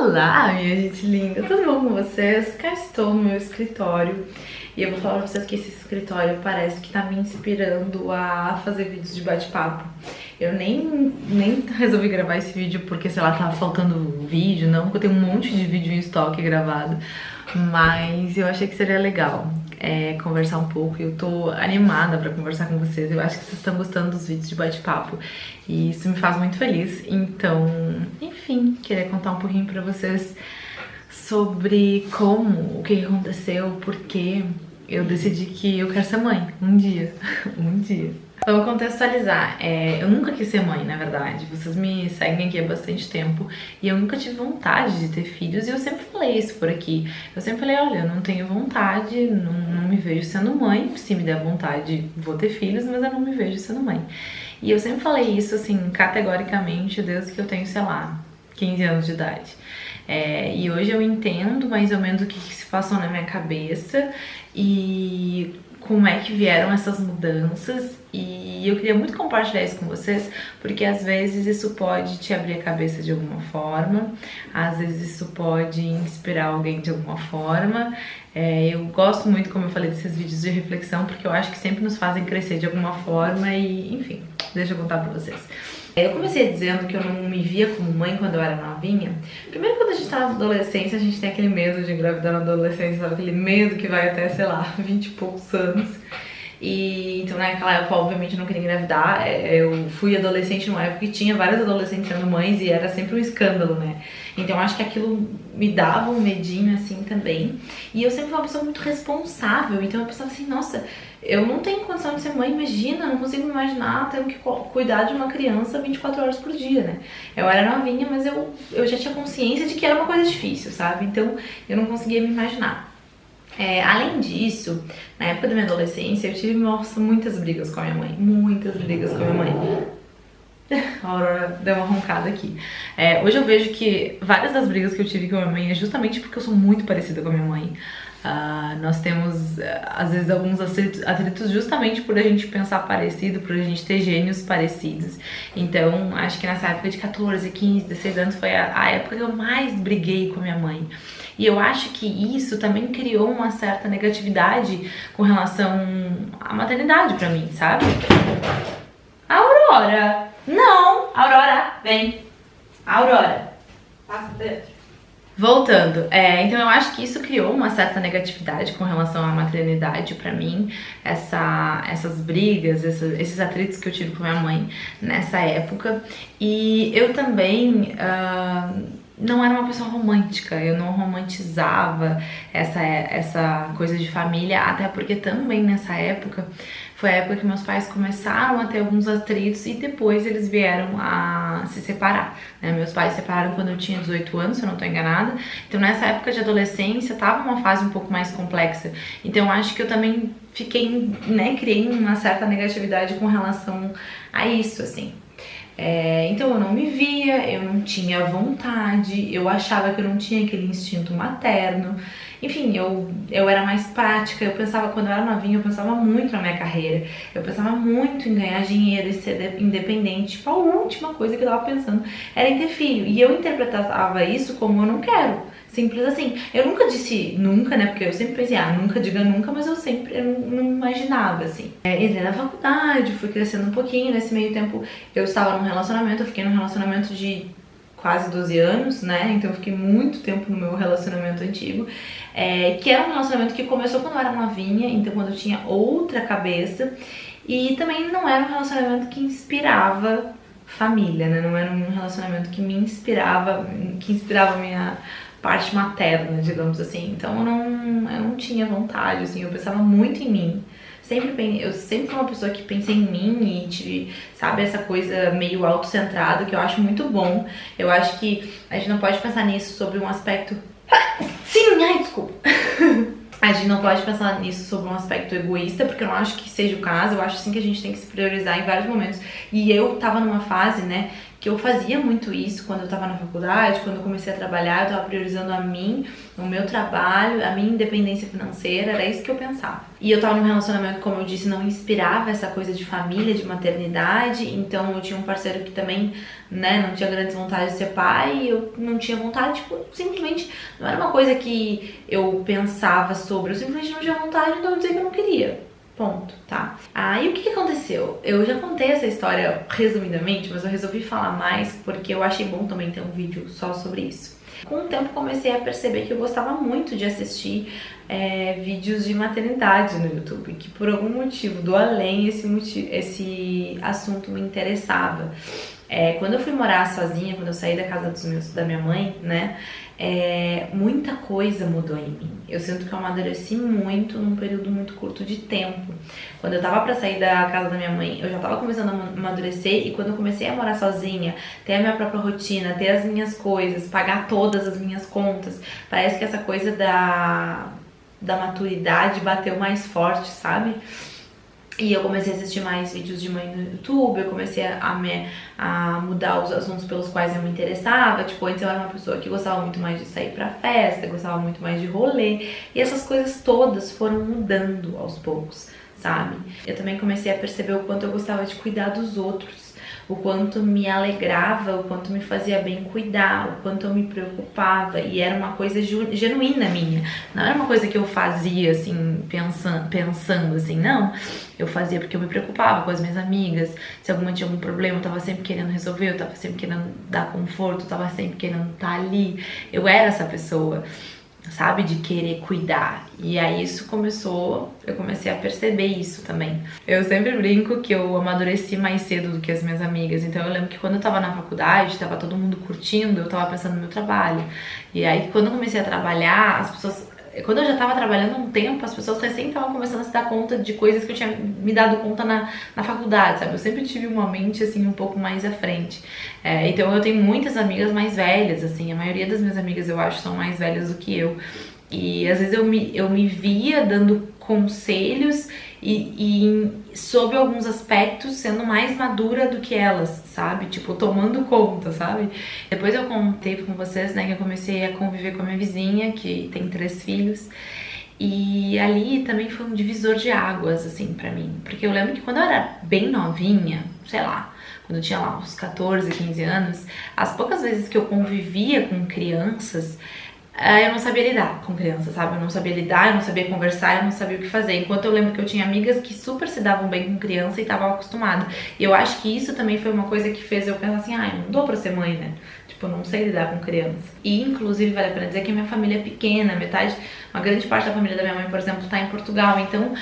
Olá, minha gente linda, tudo bom com vocês? Cá estou no meu escritório e eu vou falar pra vocês que esse escritório parece que tá me inspirando a fazer vídeos de bate-papo. Eu nem resolvi gravar esse vídeo porque, sei lá, tava faltando vídeo, não, porque eu tenho um monte de vídeo em estoque gravado, mas eu achei que seria legal conversar um pouco e eu tô animada pra conversar com vocês. Eu acho que vocês estão gostando dos vídeos de bate-papo e isso me faz muito feliz. Então, enfim, queria contar um pouquinho pra vocês sobre o que aconteceu, porque eu decidi que eu quero ser mãe um dia, um dia. Vamos contextualizar, eu nunca quis ser mãe, na verdade. Vocês me seguem aqui há bastante tempo e eu nunca tive vontade de ter filhos e eu sempre falei isso por aqui. Eu sempre falei, olha, eu não tenho vontade, não me vejo sendo mãe. Se me der vontade, vou ter filhos, mas eu não me vejo sendo mãe. E eu sempre falei isso, assim, categoricamente, desde que eu tenho, sei lá, 15 anos de idade. E hoje eu entendo mais ou menos o que se passou na minha cabeça e como é que vieram essas mudanças, e eu queria muito compartilhar isso com vocês, porque às vezes isso pode te abrir a cabeça de alguma forma, às vezes isso pode inspirar alguém de alguma forma. Eu gosto muito, como eu falei, desses vídeos de reflexão, porque eu acho que sempre nos fazem crescer de alguma forma e, enfim, deixa eu contar pra vocês. Eu comecei dizendo que eu não me via como mãe quando eu era novinha. Primeiro, quando a gente tá na adolescência, a gente tem aquele medo de engravidar na adolescência, sabe? Aquele medo que vai até, sei lá, 20 e poucos anos. E então naquela época, obviamente, eu não queria engravidar. Eu fui adolescente numa época que tinha várias adolescentes sendo mães e era sempre um escândalo, né? Então acho que aquilo me dava um medinho assim também. E eu sempre fui uma pessoa muito responsável, então eu pensava assim, nossa, eu não tenho condição de ser mãe, imagina, não consigo me imaginar tendo que cuidar de uma criança 24 horas por dia, né? Eu era novinha, mas eu já tinha consciência de que era uma coisa difícil, sabe? Então eu não conseguia me imaginar. Além disso, na época da minha adolescência, eu tive, nossa, muitas brigas com a minha mãe. Muitas brigas com a minha mãe. A Aurora deu uma roncada aqui. Hoje eu vejo que várias das brigas que eu tive com a minha mãe é justamente porque eu sou muito parecida com a minha mãe. Nós temos, às vezes, alguns atritos justamente por a gente pensar parecido, por a gente ter gênios parecidos. Então, acho que nessa época de 14, 15, 16 anos foi a época que eu mais briguei com a minha mãe. E eu acho que isso também criou uma certa negatividade com relação à maternidade pra mim, sabe? Aurora! Não! Aurora, vem! Aurora! Passa dentro. Voltando, então eu acho que isso criou uma certa negatividade com relação à maternidade pra mim, essas brigas, esses atritos que eu tive com minha mãe nessa época. E eu também não era uma pessoa romântica, eu não romantizava essa coisa de família, até porque também nessa época foi a época que meus pais começaram a ter alguns atritos e depois eles vieram a se separar, né? Meus pais se separaram quando eu tinha 18 anos, se eu não tô enganada. Então nessa época de adolescência tava uma fase um pouco mais complexa. Então eu acho que eu também fiquei, né, criei uma certa negatividade com relação a isso, assim. Então eu não me via, eu não tinha vontade, eu achava que eu não tinha aquele instinto materno. Enfim, eu era mais prática, eu pensava, quando eu era novinha, eu pensava muito na minha carreira. Eu pensava muito em ganhar dinheiro e ser independente. Tipo, a última coisa que eu tava pensando era em ter filho. E eu interpretava isso como eu não quero. Simples assim. Eu nunca disse nunca, né? Porque eu sempre pensei, nunca diga nunca, mas eu não imaginava, assim. Entrei na faculdade, fui crescendo um pouquinho. Nesse meio tempo eu estava num relacionamento, eu fiquei num relacionamento de quase 12 anos, né? Então eu fiquei muito tempo no meu relacionamento antigo, que era um relacionamento que começou quando eu era novinha, então quando eu tinha outra cabeça, e também não era um relacionamento que inspirava família, né? Não era um relacionamento que me inspirava, a minha parte materna, digamos assim. Então eu não tinha vontade, assim, eu pensava muito em mim. Eu sempre fui uma pessoa que pensei em mim e tive, sabe, essa coisa meio autocentrada, que eu acho muito bom. Eu acho que a gente não pode pensar nisso sobre um aspecto... Sim, ai, desculpa. A gente não pode pensar nisso sobre um aspecto egoísta, porque eu não acho que seja o caso. Eu acho sim que a gente tem que se priorizar em vários momentos. E eu tava numa fase, né, que eu fazia muito isso quando eu tava na faculdade, quando eu comecei a trabalhar, eu tava priorizando a mim, o meu trabalho, a minha independência financeira, era isso que eu pensava. E eu tava num relacionamento, como eu disse, não inspirava essa coisa de família, de maternidade, então eu tinha um parceiro que também, né, não tinha grandes vontades de ser pai, e eu não tinha vontade, tipo, simplesmente, não era uma coisa que eu pensava sobre, eu simplesmente não tinha vontade, então eu dizia que eu não queria. Ponto, tá? Aí o que aconteceu? Eu já contei essa história resumidamente, mas eu resolvi falar mais porque eu achei bom também ter um vídeo só sobre isso. Com o tempo comecei a perceber que eu gostava muito de assistir vídeos de maternidade no YouTube, que por algum motivo do além esse assunto me interessava. Quando eu fui morar sozinha, quando eu saí da casa da minha mãe, né, muita coisa mudou em mim. Eu sinto que eu amadureci muito num período muito curto de tempo. Quando eu tava pra sair da casa da minha mãe, eu já tava começando a amadurecer, e quando eu comecei a morar sozinha, ter a minha própria rotina, ter as minhas coisas, pagar todas as minhas contas, parece que essa coisa da maturidade bateu mais forte, sabe? E eu comecei a assistir mais vídeos de mãe no YouTube, eu comecei a mudar os assuntos pelos quais eu me interessava. Tipo, antes eu era uma pessoa que gostava muito mais de sair pra festa, gostava muito mais de rolê, e essas coisas todas foram mudando aos poucos, sabe? Eu também comecei a perceber o quanto eu gostava de cuidar dos outros, o quanto me alegrava, o quanto me fazia bem cuidar, o quanto eu me preocupava, e era uma coisa genuína minha, não era uma coisa que eu fazia assim, pensando assim, não, eu fazia porque eu me preocupava com as minhas amigas, se alguma tinha algum problema, eu tava sempre querendo resolver, eu tava sempre querendo dar conforto, eu tava sempre querendo estar ali, eu era essa pessoa, sabe, de querer cuidar. E aí isso começou, eu comecei a perceber isso também. Eu sempre brinco que eu amadureci mais cedo do que as minhas amigas, então eu lembro que quando eu tava na faculdade, tava todo mundo curtindo, eu tava pensando no meu trabalho. E aí quando eu comecei a trabalhar, as pessoas... Quando eu já tava trabalhando há um tempo, as pessoas recém estavam começando a se dar conta de coisas que eu tinha me dado conta na faculdade, sabe? Eu sempre tive uma mente, assim, um pouco mais à frente. Então eu tenho muitas amigas mais velhas, assim, a maioria das minhas amigas eu acho são mais velhas do que eu. E às vezes eu me via dando conselhos e sob alguns aspectos sendo mais madura do que elas, sabe? Tipo, tomando conta, sabe? Depois eu contei com vocês, né, que eu comecei a conviver com a minha vizinha, que tem 3 filhos. E ali também foi um divisor de águas, assim, pra mim. Porque eu lembro que quando eu era bem novinha, sei lá, quando eu tinha lá uns 14, 15 anos, as poucas vezes que eu convivia com crianças, eu não sabia lidar com criança, sabe? Eu não sabia lidar, eu não sabia conversar, eu não sabia o que fazer. Enquanto eu lembro que eu tinha amigas que super se davam bem com criança e estavam acostumadas. E eu acho que isso também foi uma coisa que fez eu pensar assim, eu não dou pra ser mãe, né? Tipo, eu não sei lidar com criança. E, inclusive, vale a pena dizer que a minha família é pequena, uma grande parte da família da minha mãe, por exemplo, tá em Portugal. Então,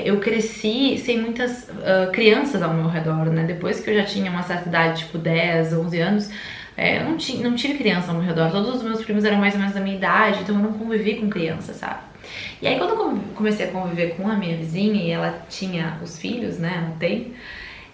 eu cresci sem muitas crianças ao meu redor, né? Depois que eu já tinha uma certa idade, tipo 10, 11 anos, eu não tive criança ao meu redor. Todos os meus primos eram mais ou menos da minha idade, então eu não convivi com criança, sabe? E aí quando eu comecei a conviver com a minha vizinha e ela tinha os filhos, né, ela tem,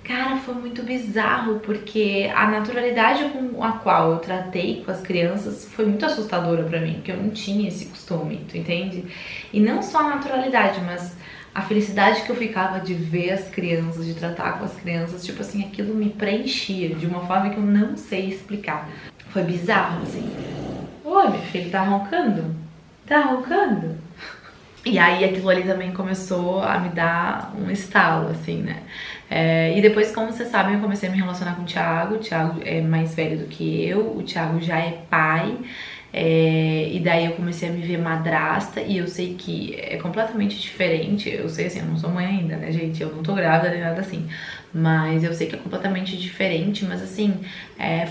cara, foi muito bizarro, porque a naturalidade com a qual eu tratei com as crianças foi muito assustadora pra mim, porque eu não tinha esse costume, tu entende? E não só a naturalidade, mas a felicidade que eu ficava de ver as crianças, de tratar com as crianças, tipo assim, aquilo me preenchia de uma forma que eu não sei explicar. Foi bizarro, assim. Oi, meu filho, tá roncando? Tá roncando? E aí aquilo ali também começou a me dar um estalo, assim, né? E depois, como vocês sabem, eu comecei a me relacionar com o Thiago. O Thiago é mais velho do que eu, o Thiago já é pai. E daí eu comecei a me ver madrasta, e eu sei que é completamente diferente. Eu sei assim, eu não sou mãe ainda, né, gente? Eu não tô grávida nem nada assim. Mas eu sei que é completamente diferente. Mas assim,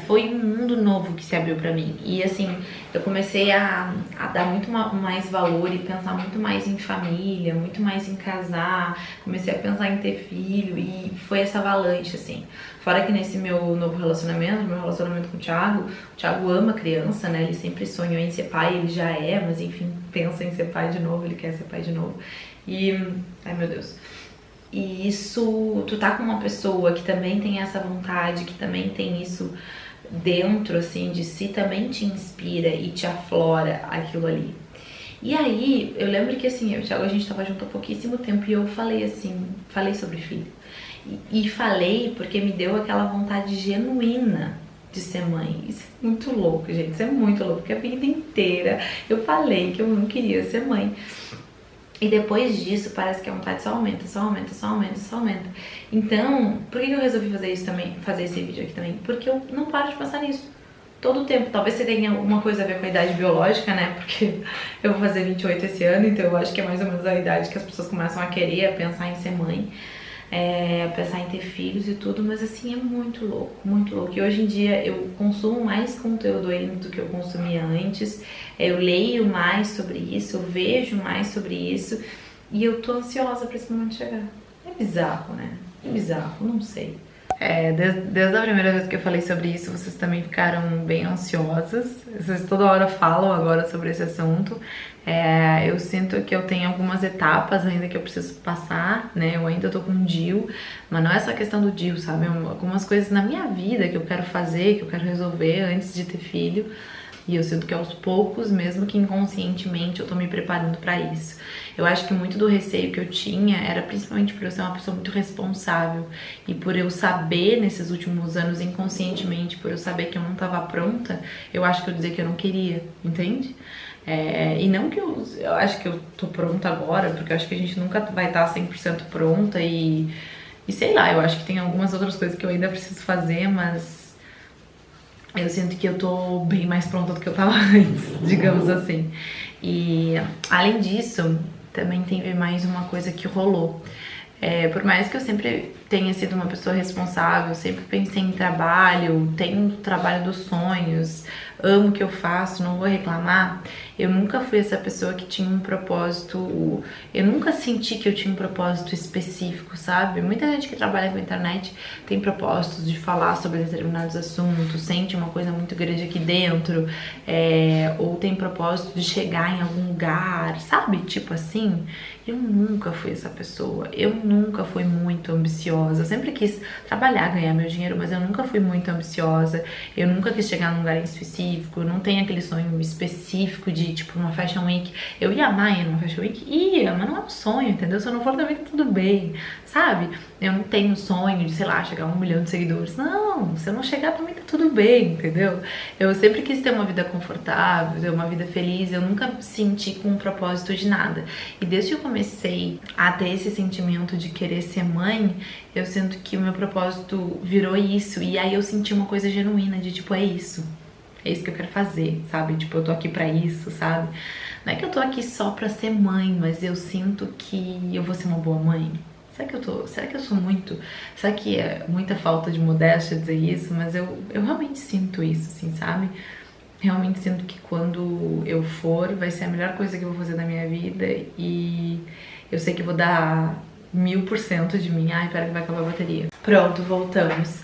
foi um mundo novo que se abriu pra mim. E assim, eu comecei a dar muito mais valor e pensar muito mais em família, muito mais em casar. Comecei a pensar em ter filho, e foi essa avalanche, assim. Fora que nesse meu novo relacionamento, meu relacionamento com o Thiago ama criança, né? Ele sempre sonhou em ser pai, ele já é, mas enfim, pensa em ser pai de novo, ele quer ser pai de novo. E, ai meu Deus. E isso, tu tá com uma pessoa que também tem essa vontade, que também tem isso dentro, assim, de si, também te inspira e te aflora aquilo ali. E aí, eu lembro que assim, eu e o Thiago, a gente tava junto há pouquíssimo tempo, e eu falei assim, falei sobre filho. E falei porque me deu aquela vontade genuína de ser mãe. Isso é muito louco, gente, isso é muito louco, porque a vida inteira eu falei que eu não queria ser mãe. E depois disso, parece que a vontade só aumenta, só aumenta, só aumenta, só aumenta. Então, por que eu resolvi fazer isso também, fazer esse vídeo aqui também? Porque eu não paro de pensar nisso todo o tempo. Talvez você tenha alguma coisa a ver com a idade biológica, né? Porque eu vou fazer 28 esse ano, então eu acho que é mais ou menos a idade que as pessoas começam a querer, a pensar em ser mãe, a pensar em ter filhos e tudo, mas assim, é muito louco, muito louco. E hoje em dia eu consumo mais conteúdo ainda do que eu consumia antes, eu leio mais sobre isso, eu vejo mais sobre isso, e eu tô ansiosa pra esse momento chegar. É bizarro, né? É bizarro, não sei. Desde a primeira vez que eu falei sobre isso, vocês também ficaram bem ansiosas. Vocês toda hora falam agora sobre esse assunto. Eu sinto que eu tenho algumas etapas ainda que eu preciso passar, né? Eu ainda tô com o DIU, mas não é só questão do DIU, sabe? Algumas coisas na minha vida que eu quero fazer, que eu quero resolver antes de ter filho. E eu sinto que aos poucos, mesmo que inconscientemente, eu tô me preparando pra isso. Eu acho que muito do receio que eu tinha era principalmente por eu ser uma pessoa muito responsável. E por eu saber, nesses últimos anos, inconscientemente, por eu saber que eu não tava pronta, eu acho que eu dizia que eu não queria, entende? E não que eu acho que eu tô pronta agora, porque eu acho que a gente nunca vai estar 100% pronta e sei lá, eu acho que tem algumas outras coisas que eu ainda preciso fazer, mas eu sinto que eu tô bem mais pronta do que eu tava antes, digamos assim. E além disso, também teve mais uma coisa que rolou. Por mais que eu sempre tenha sido uma pessoa responsável, sempre pensei em trabalho, tenho o trabalho dos sonhos, amo o que eu faço, não vou reclamar, eu nunca fui essa pessoa que tinha um propósito, eu nunca senti que eu tinha um propósito específico, sabe? Muita gente que trabalha com a internet tem propósitos de falar sobre determinados assuntos, sente uma coisa muito grande aqui dentro, ou tem propósito de chegar em algum lugar, sabe? Tipo assim, eu nunca fui essa pessoa, eu nunca fui muito ambiciosa, eu sempre quis trabalhar, ganhar meu dinheiro, mas eu nunca fui muito ambiciosa, eu nunca quis chegar num lugar em específico, eu não tenho aquele sonho específico de, tipo, uma Fashion Week. Eu ia amar ir numa Fashion Week? Ia, mas não é um sonho, entendeu? Se eu não for também tá tudo bem, sabe? Eu não tenho sonho de, sei lá, chegar a 1 milhão de seguidores. Não, se eu não chegar também tá tudo bem, entendeu? Eu sempre quis ter uma vida confortável, ter uma vida feliz, eu nunca me senti com um propósito de nada. E desde que eu comecei a ter esse sentimento de querer ser mãe, eu sinto que o meu propósito virou isso. E aí eu senti uma coisa genuína de, tipo, é isso que eu quero fazer, sabe? Tipo, eu tô aqui pra isso, sabe? Não é que eu tô aqui só pra ser mãe, mas eu sinto que eu vou ser uma boa mãe. Será que eu sou muito... Será que é muita falta de modéstia dizer isso? Mas eu realmente sinto isso, assim, sabe? Realmente sinto que quando eu for, vai ser a melhor coisa que eu vou fazer na minha vida. E eu sei que vou dar 1000% de mim. Ai, pera que vai acabar a bateria. Pronto, voltamos.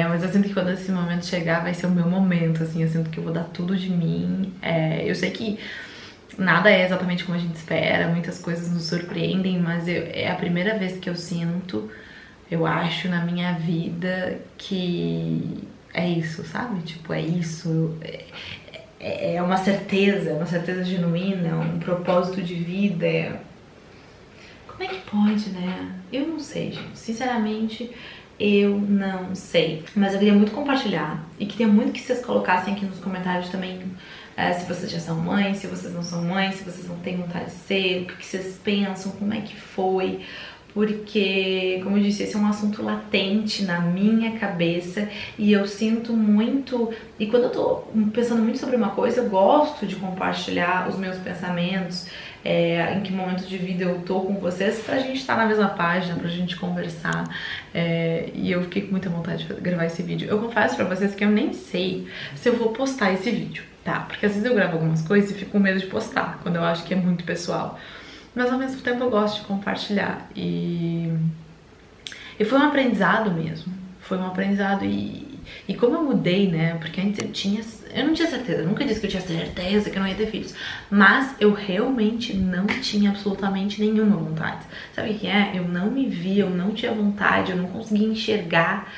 Mas eu sinto que quando esse momento chegar, vai ser o meu momento, assim. Eu sinto que eu vou dar tudo de mim. Eu sei que nada é exatamente como a gente espera, muitas coisas nos surpreendem, mas é a primeira vez que eu sinto, eu acho, na minha vida que é isso, sabe? Tipo, é isso, é uma certeza genuína, um propósito de vida. Como é que pode, né? Eu não sei, gente, sinceramente... Eu não sei, mas eu queria muito compartilhar e queria muito que vocês colocassem aqui nos comentários também se vocês já são mães, se vocês não são mães, se vocês não têm vontade de ser, o que vocês pensam, como é que foi, porque, como eu disse, esse é um assunto latente na minha cabeça e eu sinto muito, e quando eu tô pensando muito sobre uma coisa, eu gosto de compartilhar os meus pensamentos, em que momento de vida eu tô com vocês, pra gente estar na mesma página, pra gente conversar, e eu fiquei com muita vontade de gravar esse vídeo. Eu confesso pra vocês que eu nem sei se eu vou postar esse vídeo, tá? Porque às vezes eu gravo algumas coisas e fico com medo de postar, quando eu acho que é muito pessoal. Mas ao mesmo tempo eu gosto de compartilhar. E foi um aprendizado mesmo. Foi um aprendizado e como eu mudei, né? Porque antes eu não tinha certeza, eu nunca disse que eu tinha certeza que eu não ia ter filhos. Mas eu realmente não tinha absolutamente nenhuma vontade. Sabe o que é? Eu não me via, eu não tinha vontade, eu não conseguia enxergar.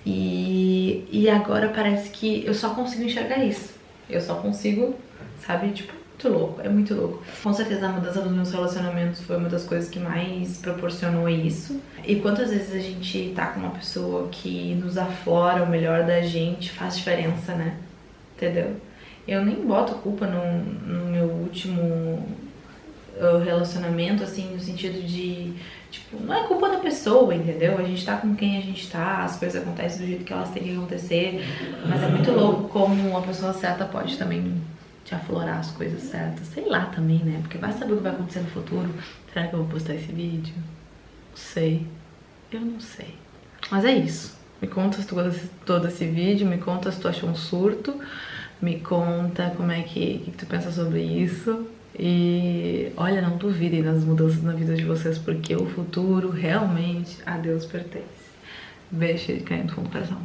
E agora parece que eu só consigo enxergar isso. Eu só consigo, sabe, tipo, muito louco, é muito louco. Com certeza a mudança dos meus relacionamentos foi uma das coisas que mais proporcionou isso. E quantas vezes a gente tá com uma pessoa que nos aflora o melhor da gente, faz diferença, né? Entendeu? Eu nem boto culpa no meu último relacionamento, assim, no sentido de, tipo, não é culpa da pessoa, entendeu? A gente tá com quem a gente tá, as coisas acontecem do jeito que elas têm que acontecer, mas é muito louco como uma pessoa certa pode também te aflorar as coisas certas, sei lá também, né? Porque vai saber o que vai acontecer no futuro. Será que eu vou postar esse vídeo? Não sei, eu não sei. Mas é isso. Me conta se tu gostou todo esse vídeo, me conta se tu achou um surto, me conta como é que tu pensa sobre isso. E olha, não duvidem das mudanças na vida de vocês, porque o futuro realmente a Deus pertence. Beijo de carinho do fundo do coração.